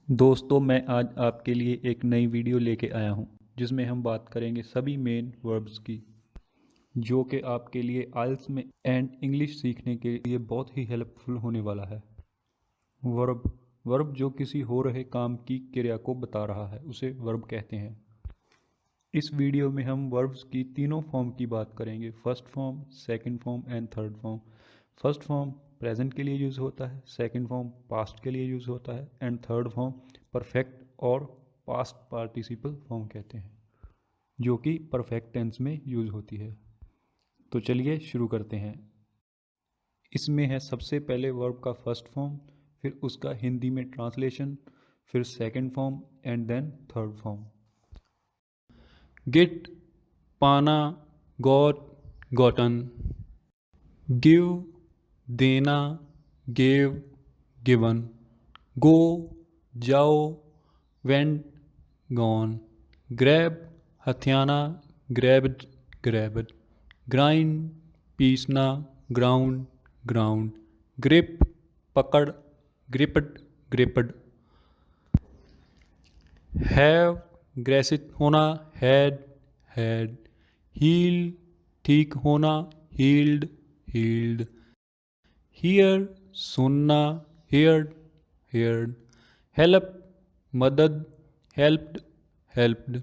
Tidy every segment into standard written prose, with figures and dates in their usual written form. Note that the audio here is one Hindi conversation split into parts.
दोस्तों, मैं आज आपके लिए एक नई वीडियो लेके आया हूँ जिसमें हम बात करेंगे सभी मेन वर्ब्स की, जो कि आपके लिए आइल्स में एंड इंग्लिश सीखने के लिए बहुत ही हेल्पफुल होने वाला है। वर्ब वर्ब जो किसी हो रहे काम की क्रिया को बता रहा है उसे वर्ब कहते हैं। इस वीडियो में हम वर्ब्स की तीनों फॉर्म की बात करेंगे, first form, second form and third form. First form present के लिए यूज़ होता है, सेकंड फॉर्म पास्ट के लिए यूज़ होता है एंड थर्ड फॉर्म परफेक्ट और पास्ट पार्टिसिपल फॉर्म कहते हैं, जो कि परफेक्ट टेंस में यूज़ होती है। तो चलिए शुरू करते हैं। इसमें है सबसे पहले वर्ब का फर्स्ट फॉर्म, फिर उसका हिंदी में ट्रांसलेशन, फिर second form and then third form. Get, पाना, गॉट, गॉटन। गिव, देना, गेव, गिवन। गो, जाओ, वेंट, गॉन। ग्रैब, हथियाना, ग्रैब्ड, ग्रैब्ड। ग्राइंड, पीसना, ग्राउंड, ग्राउंड। ग्रिप, पकड़, ग्रिप्ड, ग्रिप्ड। हैव, ग्रसित होना, हैड, हैड। हील, ठीक होना, हील्ड, हील्ड। हियर, सुनना, हियर्ड, हियर्ड। हेल्प, मदद, हेल्प्ड, हेल्प्ड।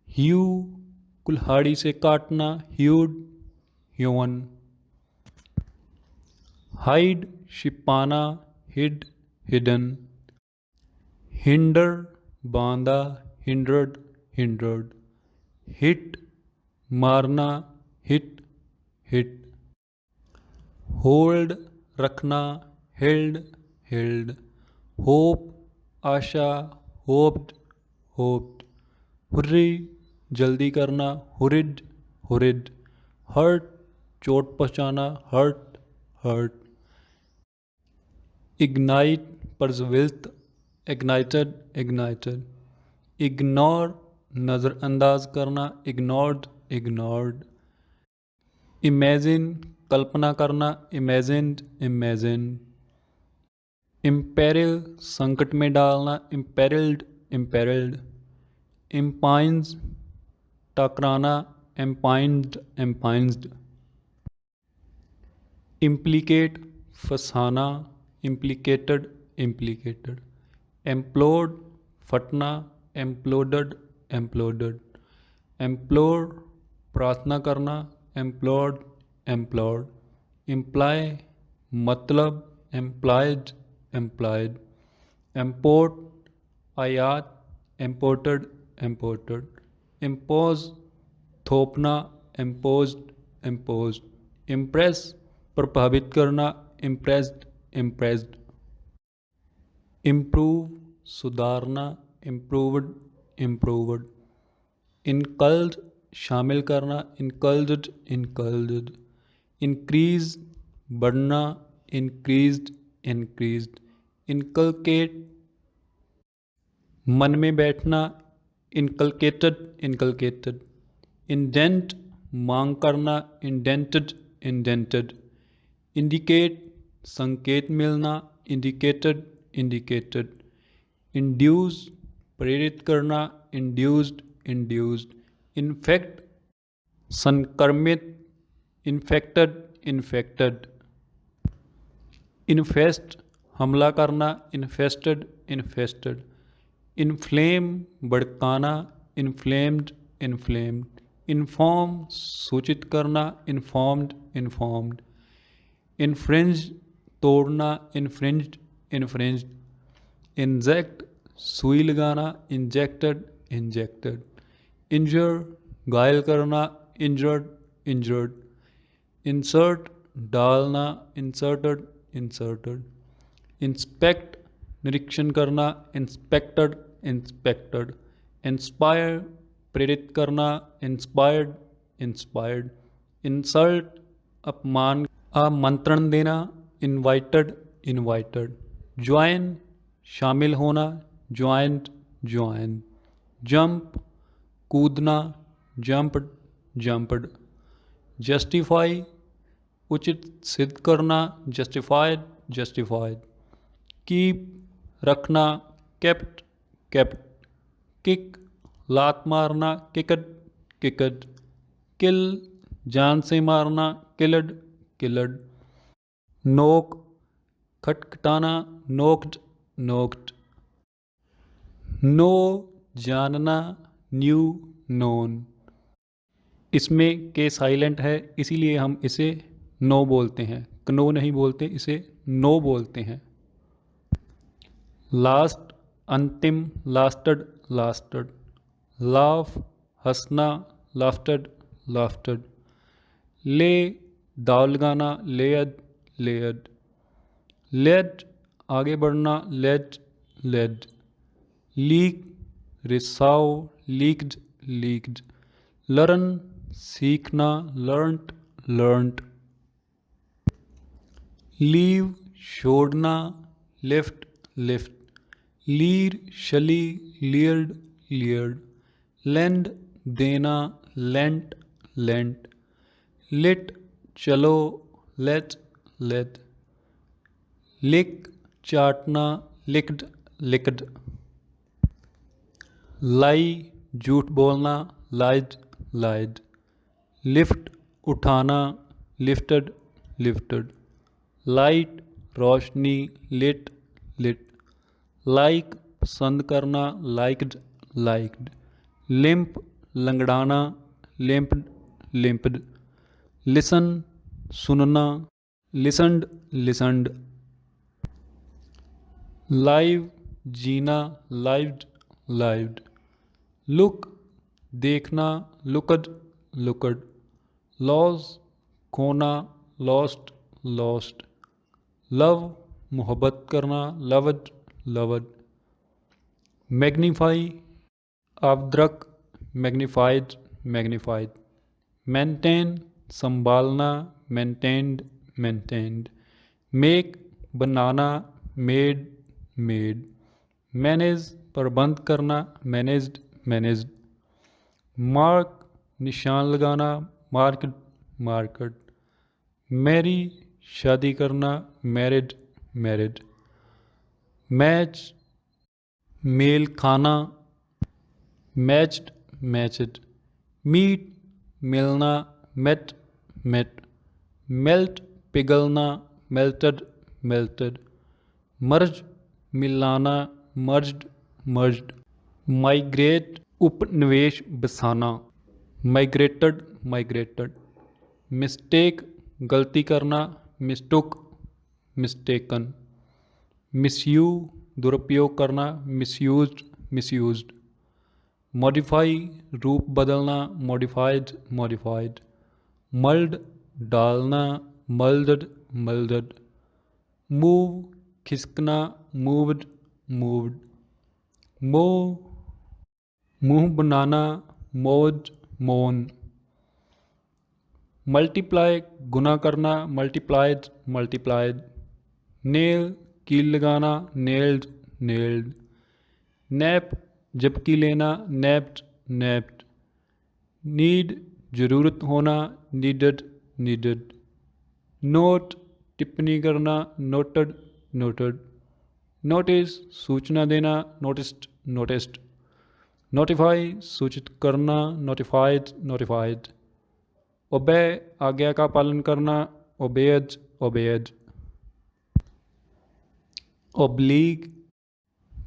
ह्यू, कुल्हाड़ी से काटना, ह्यूड, ह्यून। हाइड, छिपाना, हिड, हिडन। हिंडर, बांधा, हिंड्रड, हिंड्रड। हिट, मारना, हिट, हिट। होल्ड, रखना, हिल्ड, हिल्ड। होप, आशा, होप्ड, होप्ड। हुर्री, जल्दी करना, हुरिड, हुरिड। हर्ट, चोट पहुंचाना, हर्ट, हर्ट। इग्नाइट, प्रज्वलित, इग्नाइटेड, इग्नाइटेड। इग्नोर, नज़रअंदाज करना, इग्नोर्ड, इग्नोर्ड। इमेजिन, कल्पना करना, इमेजिन्ड, इमेजिन्ड। इम्पेरिल, संकट में डालना, इम्पेरिल्ड, इम्पेरिल्ड। इम्पाइंस, टकराना, एम्पाइंड, एम्पाइंस्ड। इम्प्लीकेट, फंसाना, इम्प्लीकेटेड, इम्प्लीकेटेड। एम्प्लोड, फटना, एम्प्लोडेड, एम्प्लोडेड। एम्प्लोर, प्रार्थना करना, एम्प्लॉर्ड, एम्प्लॉर्ड। इम्प्लाई, मतलब, एम्प्लॉयड, एम्प्लॉयड। एम्पोर्ट, आयात, एम्पोर्टेड, एम्पोर्टेड। इम्पोज, थोपना, इम्पोज्ड, इम्पोज्ड। इम्प्रेस, प्रभावित करना, इम्प्रेस्ड, इम्प्रेस्ड। इम्प्रूव, सुधारना, इम्प्रूव्ड, इम्प्रूव्ड। इनकल्ज, शामिल करना, इनकल्ज्ड, इनकल्ज्ड। इंक्रीज, बढ़ना, इंक्रीज्ड, इंक्रीज्ड। इनकलकेट, मन में बैठना, इनकलकेटेड, इनकलकेटेड। इंडेंट, मांग करना, इंडेंटेड, इंडेंटेड। इंडिकेट, संकेत मिलना, इंडिकेटेड, इंडिकेटेड। इंड्यूस, प्रेरित करना, इंड्यूस्ड, इंड्यूस्ड। इन्फेक्ट, संक्रमित, इन्फेक्टेड, इन्फेक्टेड। इन्फेस्ट, हमला करना, इन्फेस्टेड, इन्फेस्टेड। इन्फ्लेम, भड़काना, इन्फ्लेम्ड, इन्फ्लेम्ड। इन्फॉर्म, सूचित करना, इन्फॉर्म्ड, इन्फॉर्म्ड। इन्फ्रिंज, तोड़ना, इन्फ्रिंज्ड, इन्फ्रिंज्ड। इंजेक्ट, सुई लगाना, इंजेक्टेड, इंजेक्टेड। इंजर, घायल करना, इंजर्ड, इंजर्ड। इंसर्ट, डालना, इंसर्टेड, इंसर्टेड। इंस्पेक्ट, निरीक्षण करना, इंस्पेक्टेड, इंस्पेक्टेड। इंस्पायर, प्रेरित करना, इंस्पायर्ड, इंस्पायर्ड। इंसल्ट, अपमान, आमंत्रण देना, इनवाइटेड, इनवाइटेड। ज्वाइन, शामिल होना, ज्वाइंट, ज्वाइन। जंप, कूदना, जंप्ड, जंप्ड। जस्टिफाई, उचित सिद्ध करना, जस्टिफाइड, जस्टिफाइड। कीप, रखना, kept, kept, kick, लात मारना, kicked, kicked, kill, जान से मारना, killed, killed, knock, खटखटाना, knocked, knocked, नो, जानना, न्यू, नोन। इसमें के साइलेंट है, इसीलिए हम इसे नो बोलते हैं, कनो नहीं बोलते, इसे नो बोलते हैं। लास्ट, अंतिम, लास्टेड, लास्टेड, लाफ, हंसना, लाफ्टेड, लाफ्टेड, ले, दाव लगाना, लेड, लेड, लेड, आगे बढ़ना, लेड, लेड, लीक, रिसाव, लीक्ड, लीक्ड, लर्न, सीखना, लर्नट, लर्नट, लीव, छोड़ना, लिफ्ट, लिफ्ट, लीर, शली, लियर्ड, लियर्ड, लेंड, देना, लेंट, लेंट, लिट, चलो, लेट, लेट, लिक, चाटना, लिक्ड, लिक्ड, लाई, झूठ बोलना, लाइड, लाइड, लिफ्ट, उठाना, लिफ्टेड, लिफ्टेड, लाइट, रोशनी, लिट, लिट, लाइक, पसंद करना, लाइक्ड, लाइक्ड, लिम्प, लंगड़ाना, लिम्प्ड, लिम्प्ड, लिसन, सुनना, लिसनड, लिसनड, लाइव, जीना, लाइव्ड, लाइव्ड, लुक, देखना, लुकड, लुकड, लॉस, खोना, लॉस्ट, लॉस्ट, लव, मोहब्बत करना, loved, loved, magnify, अवद्रक, magnified, magnified, maintain, संभालना, मेंटेन्ड, मेंटेन्ड, मेक, बनाना, मेड, मेड, मैनेज, प्रबंध करना, मैनेज्ड, मैनेज्ड, मार्क, निशान लगाना, मार्कड, मार्कड, मैरी, शादी करना, मैरिड, मैरिड, मैच, मेल खाना, मैच्ड, मैचड, मीट, मिलना, मेट, मेट, मेल्ट, पिघलना, मेल्टेड, मेल्टेड, मर्ज, मिलाना, मर्ज्ड, मर्ज्ड, माइग्रेट, उपनिवेश बसाना, माइग्रेटेड, माइग्रेटेड, मिस्टेक, गलती करना, मिस्टुक, मिस्टेकन, मिसयू, दुरुपयोग करना, मिसयूज्ड, मिसयूज्ड, मॉडिफाई, रूप बदलना, मॉडिफाइड, मॉडिफाइड, मल्ड, डालना, मल्डड, मल्डड, मूव, खिसकना, मूव्ड, मूव्ड, मूव, मुंह बनाना, मौज, मौन, मल्टीप्लाई, गुना करना, मल्टीप्लाइड, मल्टीप्लाइड, नेल, कील लगाना, नेल्ड, नेल्ड, नैप, झपकी लेना, नैप्ड, नैप्ड, नीड, ज़रूरत होना, नीडेड, नीडेड, नोट, टिप्पणी करना, नोटेड, नोटेड, नोटिस, सूचना देना, नोटिस्ड, नोटिस्ड, नोटिफाई, सूचित करना, नोटिफाइड, नोटिफाइड, ओबे, आज्ञा का पालन करना, ओबेड, ओबेड, ओब्लीग,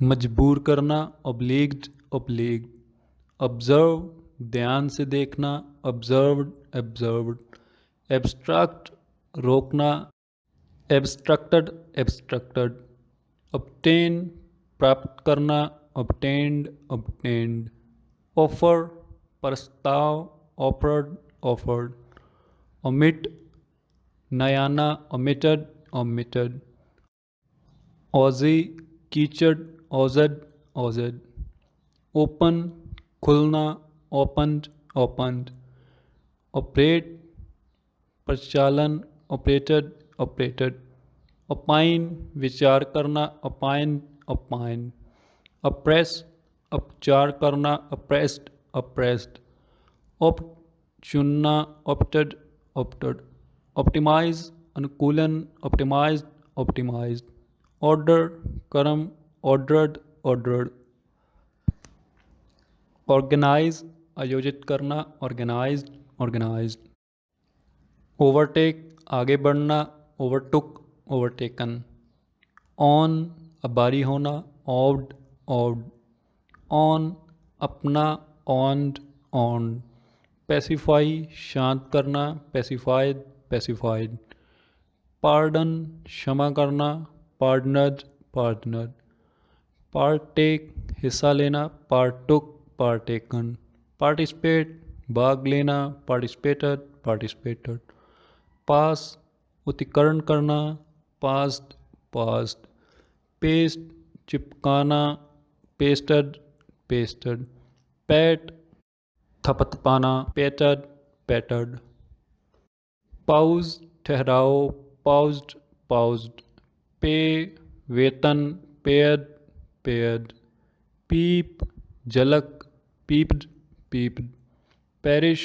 मजबूर करना, ओब्लीग्ड, ओब्लीग्ड, ऑब्जर्व, ध्यान से देखना, ऑब्जर्व्ड, ऑब्जर्व्ड, एब्स्ट्रैक्ट, रोकना, एब्स्ट्रक्टेड, एब्स्ट्रक्टेड, ऑब्टेन, प्राप्त करना, ऑब्टेन्ड, ऑब्टेन्ड, ऑफर, प्रस्ताव, ऑफर्ड, ऑफर्ड, ओमिट, नयाना, ओमिटेड, ओमिटेड, ओजी, कीचड़, ओजेड, ओजेड, ओपन, खुलना, ओपन्ड, ओपन्ड, ऑपरेट, प्रचालन, ऑपरेटेड, ऑपरेटेड, ओपाइन, विचार करना, ओपाइन, ओपाइन, अप्रेस, अपचार करना, अप्रेस्ड, अप्रेस्ड, ऑप्ट, चुनना, ऑप्टेड, ऑप्टेड, ऑप्टिमाइज, अनुकूलन, ऑप्टिमाइज्ड, ऑप्टिमाइज्ड, ऑर्डर, कर्म, ऑर्डर्ड, ordered, organize आयोजित करना, organized, organized, overtake आगे बढ़ना, overtook, overtaken, on अबारी होना, owned, owned, on अपना, owned, owned, pacify शांत करना, pacified, pacified, pardon क्षमा करना, pardoned, pardoned, partake हिस्सा लेना, partook, partaken, participate भाग लेना, participated, participated, pass उत्कीर्ण करना, passed, passed, paste चिपकाना, pasted, pasted, pat थपथपाना, patted, patted, pause ठहराओ, paused, paused, pay वेतन, paid, paid, peep झलक, peeped, peeped, perish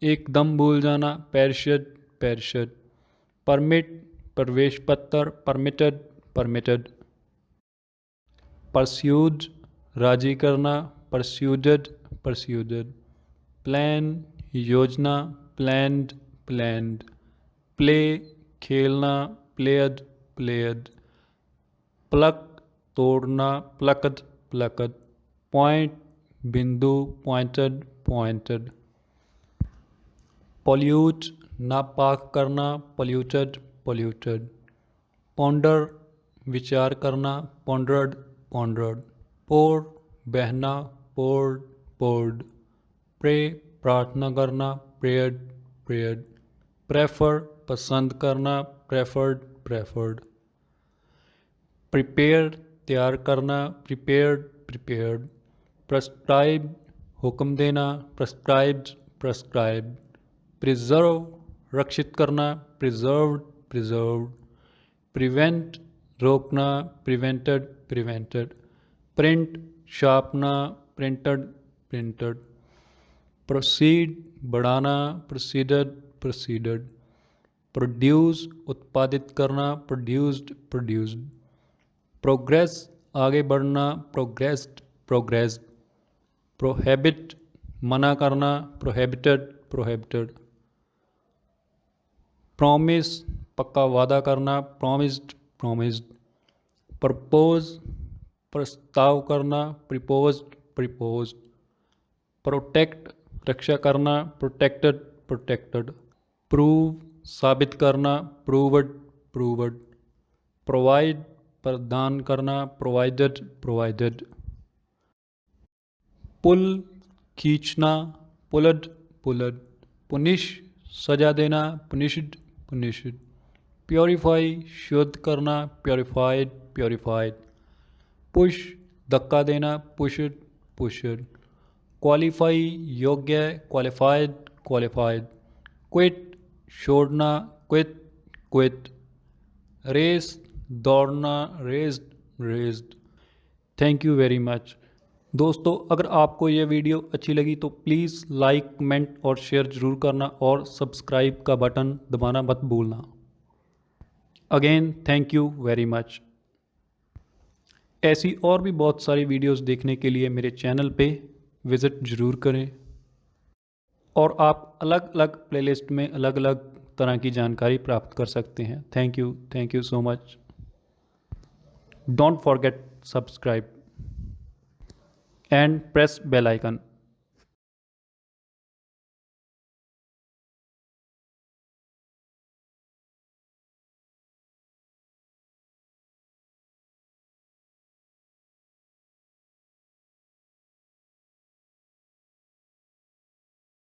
एकदम भूल जाना, perished, perished, permit प्रवेश पत्र, permitted, permitted, pursued राजी करना, persuaded, persuaded, plan योजना, planned, planned, play खेलना, played, played, pluck तोड़ना, plucked, plucked, point बिंदु, pointed, pointed, pollute नापाक करना, polluted, polluted, ponder विचार करना, pondered, pondered, pour बहना, poured, poured, pray प्रार्थना करना, prayed, prayed, prefer पसंद करना, preferred, preferred, prepare तैयार करना, prepared, prepared, prescribe हुक्म देना, prescribed, prescribed, preserve रक्षित करना, preserved, preserved, prevent रोकना, prevented, prevented, print छापना, printed, printed, proceed बढ़ाना, proceeded, proceeded, produce उत्पादित करना, produced, produced, progress आगे बढ़ना, progressed, progressed, prohibit मना करना, prohibited, prohibited, promise पक्का वादा करना, promised, promised, propose प्रस्ताव करना, proposed, proposed, protect रक्षा करना, protected, protected, prove साबित करना, proved, proved, provide प्रदान करना, provided, provided, pull खींचना, pulled, pulled, punish सजा देना, punished, punished, purify शुद्ध करना, purified, purified, push धक्का देना, pushed, pushed, qualify योग्य, qualified, qualified, quit छोड़ना, quit, quit, race दौड़ना, raced, raced। Thank you very much. दोस्तों अगर आपको यह वीडियो अच्छी लगी तो प्लीज़ लाइक, कमेंट और शेयर ज़रूर करना और सब्सक्राइब का बटन दबाना मत भूलना। Again thank you very much. ऐसी और भी बहुत सारी वीडियोस देखने के लिए मेरे चैनल पे विज़िट ज़रूर करें और आप अलग अलग प्लेलिस्ट में अलग अलग तरह की जानकारी प्राप्त कर सकते हैं। Thank you so much. Don't forget subscribe and press bell icon।